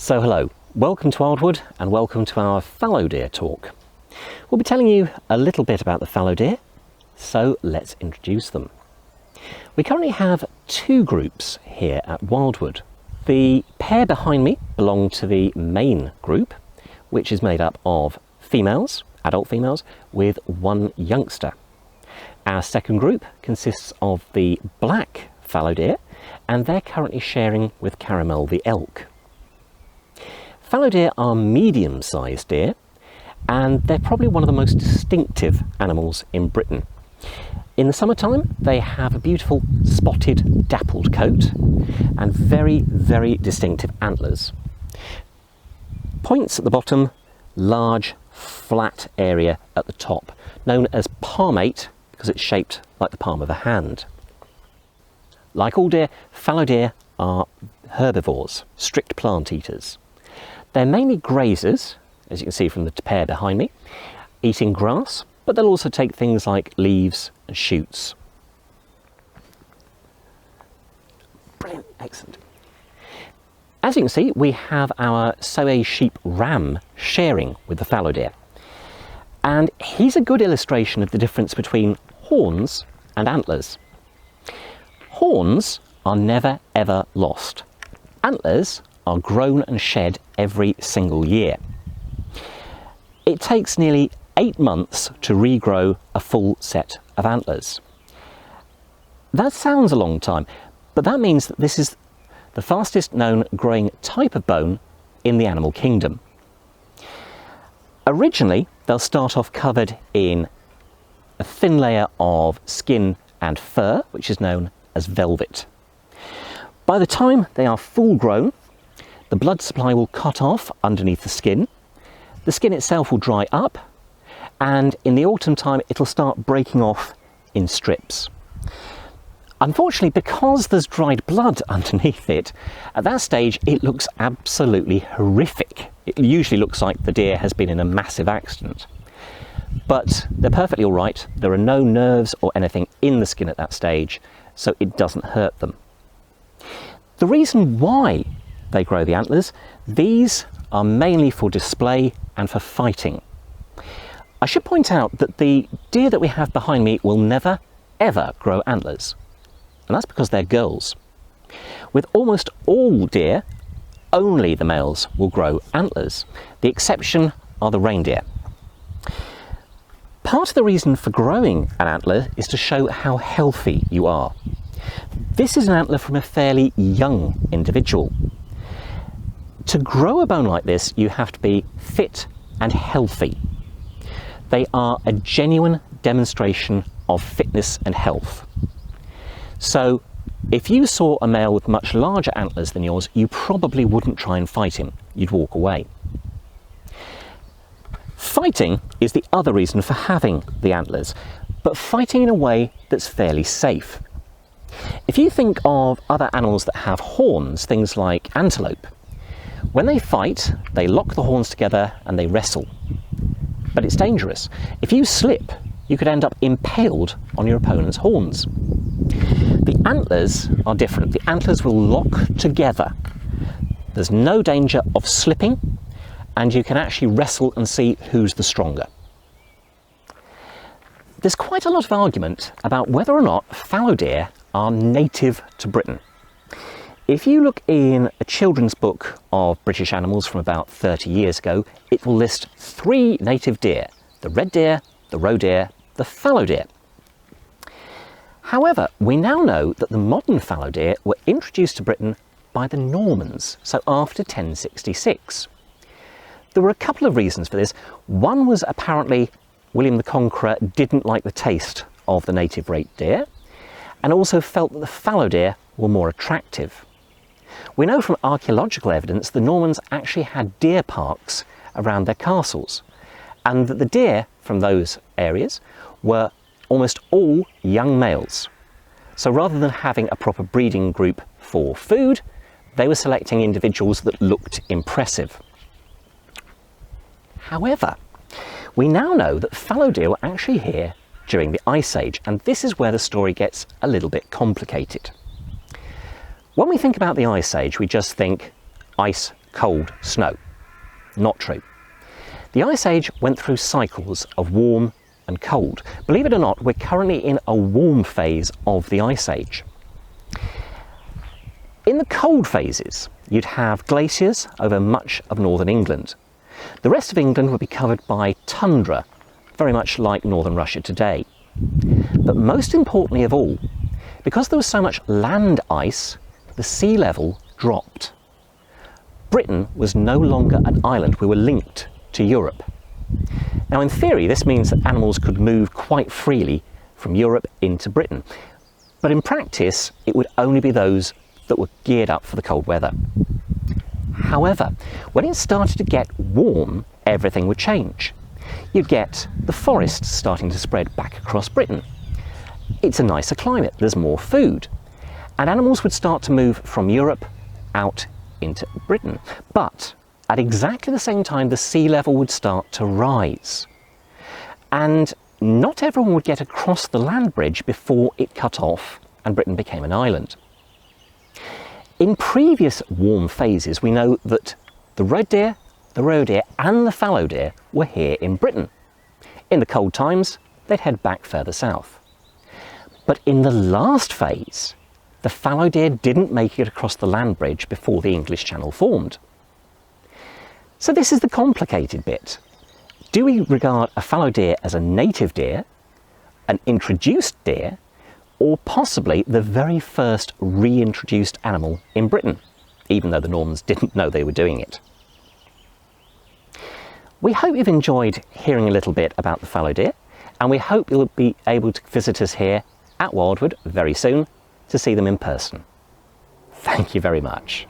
So hello, welcome to Wildwood and welcome to our fallow deer talk. We'll be telling you a little bit about the fallow deer, so let's introduce them. We currently have two groups here at Wildwood. The pair behind me belong to the main group, which is made up of females, adult females, with one youngster. Our second group consists of the black fallow deer, and they're currently sharing with Caramel the elk. Fallow deer are medium-sized deer, and they're probably one of the most distinctive animals in Britain. In the summertime, they have a beautiful spotted, dappled coat and very, very distinctive antlers. Points at the bottom, large, flat area at the top, known as palmate because it's shaped like the palm of a hand. Like all deer, fallow deer are herbivores, strict plant eaters. They're mainly grazers, as you can see from the pair behind me, eating grass, but they'll also take things like leaves and shoots. Brilliant, excellent. As you can see, we have our Soay sheep ram sharing with the fallow deer. And he's a good illustration of the difference between horns and antlers. Horns are never ever lost. Antlers are grown and shed every single year. It takes nearly 8 months to regrow a full set of antlers. That sounds a long time, but that means that this is the fastest known growing type of bone in the animal kingdom. Originally, they'll start off covered in a thin layer of skin and fur, which is known as velvet. By the time they are full grown, the blood supply will cut off underneath the skin itself will dry up, and in the autumn time it'll start breaking off in strips. Unfortunately, because there's dried blood underneath it, at that stage it looks absolutely horrific. It usually looks like the deer has been in a massive accident. But they're perfectly all right. There are no nerves or anything in the skin at that stage, so it doesn't hurt them. The reason why they grow the antlers, these are mainly for display and for fighting. I should point out that the deer that we have behind me will never ever grow antlers, and that's because they're girls. With almost all deer, only the males will grow antlers. The exception are the reindeer. Part of the reason for growing an antler is to show how healthy you are. This is an antler from a fairly young individual. To grow a bone like this, you have to be fit and healthy. They are a genuine demonstration of fitness and health. So if you saw a male with much larger antlers than yours, you probably wouldn't try and fight him. You'd walk away. Fighting is the other reason for having the antlers, but fighting in a way that's fairly safe. If you think of other animals that have horns, things like antelope, when they fight, they lock the horns together and they wrestle. But it's dangerous. If you slip, you could end up impaled on your opponent's horns. The antlers are different. The antlers will lock together. There's no danger of slipping, and you can actually wrestle and see who's the stronger. There's quite a lot of argument about whether or not fallow deer are native to Britain. If you look in a children's book of British animals from about 30 years ago, it will list 3 native deer: the red deer, the roe deer, the fallow deer. However, we now know that the modern fallow deer were introduced to Britain by the Normans, so after 1066. There were a couple of reasons for this. One was apparently William the Conqueror didn't like the taste of the native red deer, and also felt that the fallow deer were more attractive. We know from archaeological evidence the Normans actually had deer parks around their castles, and that the deer from those areas were almost all young males. So rather than having a proper breeding group for food, they were selecting individuals that looked impressive. However, we now know that fallow deer were actually here during the Ice Age, and this is where the story gets a little bit complicated. When we think about the Ice Age, we just think ice cold, snow. Not true. The Ice Age went through cycles of warm and cold. Believe it or not, we're currently in a warm phase of the Ice Age. In the cold phases, you'd have glaciers over much of northern England. The rest of England would be covered by tundra, very much like northern Russia today. But most importantly of all, because there was so much land ice, the sea level dropped. Britain was no longer an island, we were linked to Europe. Now in theory this means that animals could move quite freely from Europe into Britain, but in practice it would only be those that were geared up for the cold weather. However, when it started to get warm, everything would change. You'd get the forests starting to spread back across Britain. It's a nicer climate, there's more food, and animals would start to move from Europe out into Britain. But at exactly the same time, the sea level would start to rise. And not everyone would get across the land bridge before it cut off and Britain became an island. In previous warm phases, we know that the red deer, the roe deer and the fallow deer were here in Britain. In the cold times, they'd head back further south. But in the last phase, the fallow deer didn't make it across the land bridge before the English Channel formed. So this is the complicated bit. Do we regard a fallow deer as a native deer, an introduced deer, or possibly the very first reintroduced animal in Britain, even though the Normans didn't know they were doing it? We hope you've enjoyed hearing a little bit about the fallow deer, and we hope you'll be able to visit us here at Wildwood very soon to see them in person. Thank you very much.